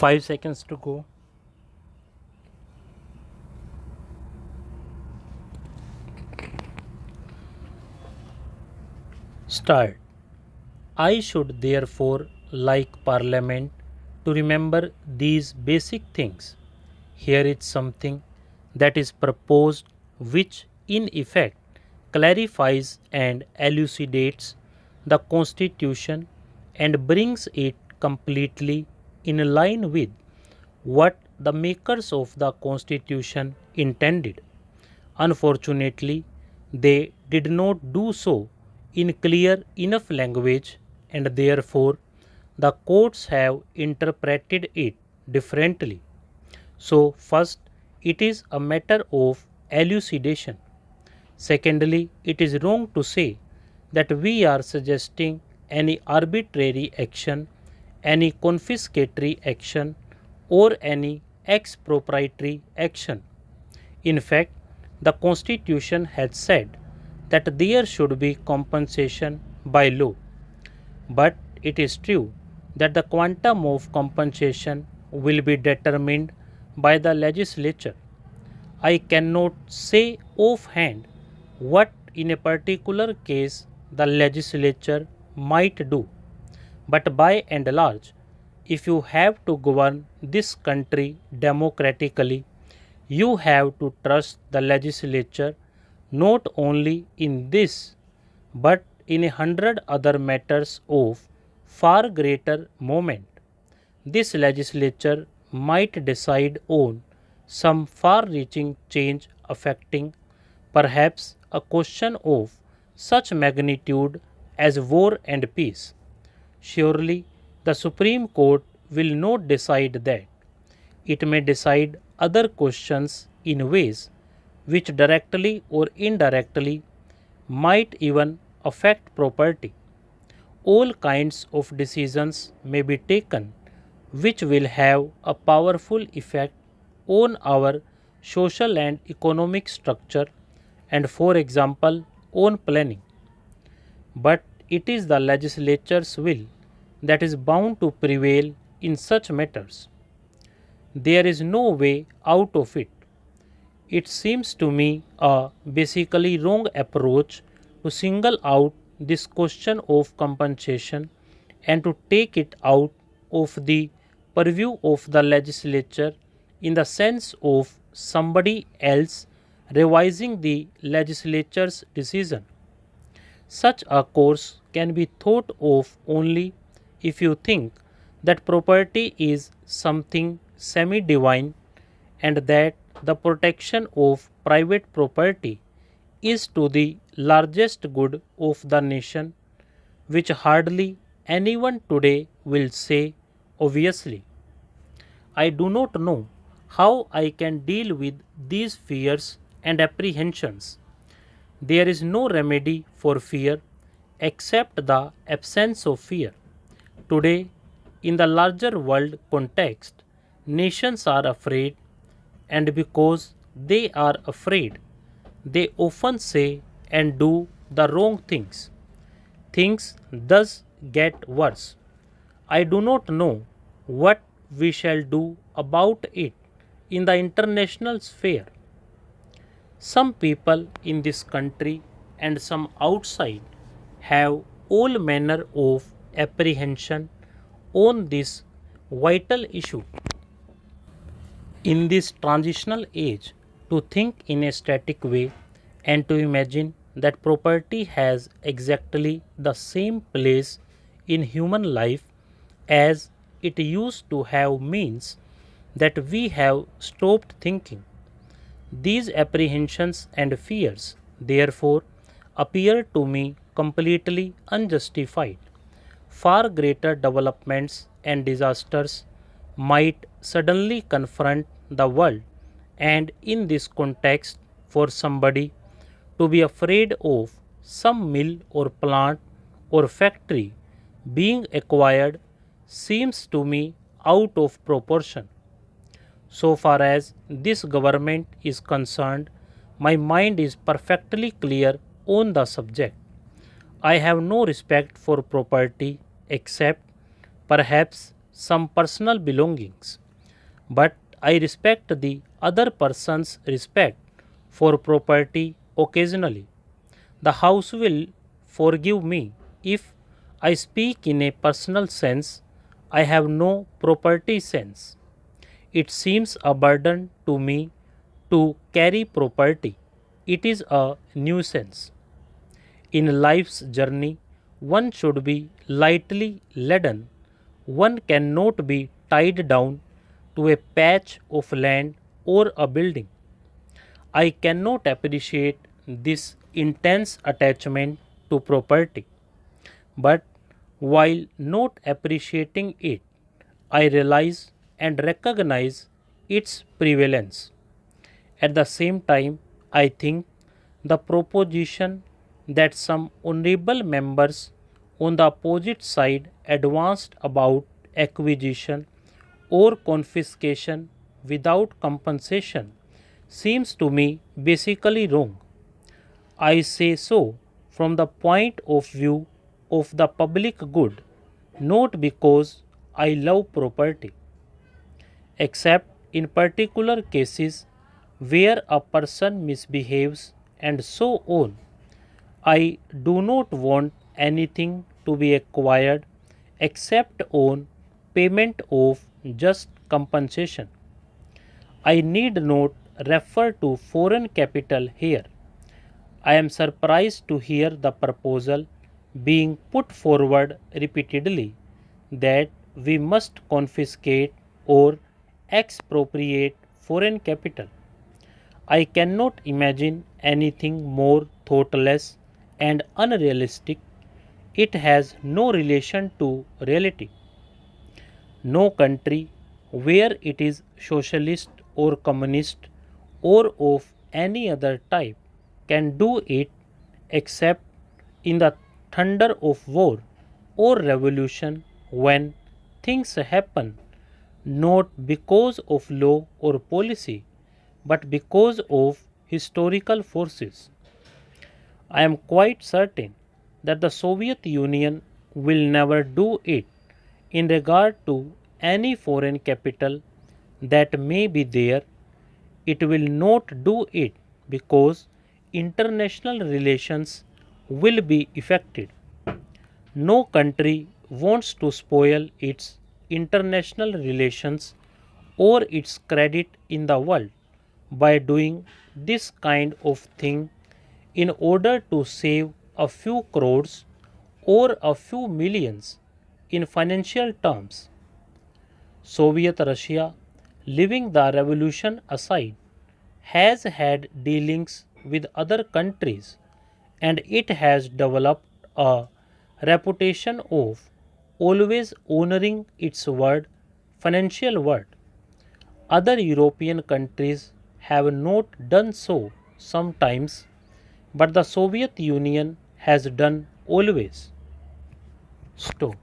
5 seconds to go. Start. I should therefore, like Parliament, to remember these basic things. Here is something that is proposed which, in effect, clarifies and elucidates the Constitution and brings it completely in line with what the makers of the Constitution intended. Unfortunately, they did not do so in clear enough language, and therefore the courts have interpreted it differently. So, first, it is a matter of elucidation. Secondly, it is wrong to say that we are suggesting any arbitrary action, any confiscatory action, or any expropriatory action. In fact, the Constitution has said that there should be compensation by law. But it is true that the quantum of compensation will be determined by the legislature. I cannot say offhand what in a particular case the legislature might do, but by and large, if you have to govern this country democratically, you have to trust the legislature not only in this but in 100 other matters of far greater moment. This legislature might decide on some far reaching change affecting perhaps a question of such magnitude as war and peace. Surely the Supreme Court will not decide that. It may decide other questions in ways which directly or indirectly might even affect property. All kinds of decisions may be taken which will have a powerful effect on our social and economic structure and, for example, on planning. But it is the legislature's will that is bound to prevail in such matters. There is no way out of it. It seems to me a basically wrong approach to single out this question of compensation and to take it out of the purview of the legislature in the sense of somebody else revising the legislature's decision. Such a course can be thought of only if you think that property is something semi divine and that the protection of private property is to the largest good of the nation, which hardly anyone today will say obviously. I do not know how I can deal with these fears and apprehensions. There is no remedy for fear except the absence of fear. Today, in the larger world context, nations are afraid, and because they are afraid, they often say and do the wrong things. Things thus get worse. I do not know what we shall do about it in the international sphere. Some people in this country and some outside have all manner of apprehension on this vital issue. In this transitional age, to think in a static way and to imagine that property has exactly the same place in human life as it used to have means that we have stopped thinking. These apprehensions and fears, therefore, appear to me completely unjustified. Far greater developments and disasters might suddenly confront the world, and in this context, for somebody to be afraid of some mill or plant or factory being acquired seems to me out of proportion. So far as this government is concerned, my mind is perfectly clear on the subject. I have no respect for property except perhaps some personal belongings, but I respect the other person's respect for property occasionally. The house will forgive me if I speak in a personal sense. I have no property sense. It seems a burden to me to carry property. It is a nuisance. In life's journey, one should be lightly laden. One cannot be tied down to a patch of land or a building. I cannot appreciate this intense attachment to property, but while not appreciating it, I realize and recognize its prevalence. At the same time, I think the proposition that some honorable members on the opposite side advanced about acquisition or confiscation without compensation seems to me basically wrong. I say so from the point of view of the public good, not because I love property, except in particular cases where a person misbehaves and so on. I do not want anything to be acquired except on payment of just compensation. I need not refer to foreign capital here. I am surprised to hear the proposal being put forward repeatedly that we must confiscate or expropriate foreign capital. I cannot imagine anything more thoughtless and unrealistic. It has no relation to reality. No country, where it is socialist or communist or of any other type, can do it except in the thunder of war or revolution when things happen not because of law or policy but because of historical forces. I am quite certain that the Soviet Union will never do it in regard to any foreign capital that may be there. It will not do it because international relations will be affected. No country wants to spoil its international relations or its credit in the world by doing this kind of thing in order to save a few crores or a few millions in financial terms. Soviet Russia, leaving the revolution aside, has had dealings with other countries and it has developed a reputation of always honoring its word, financial word. Other European countries have not done so sometimes, but the Soviet Union has done always. Stop.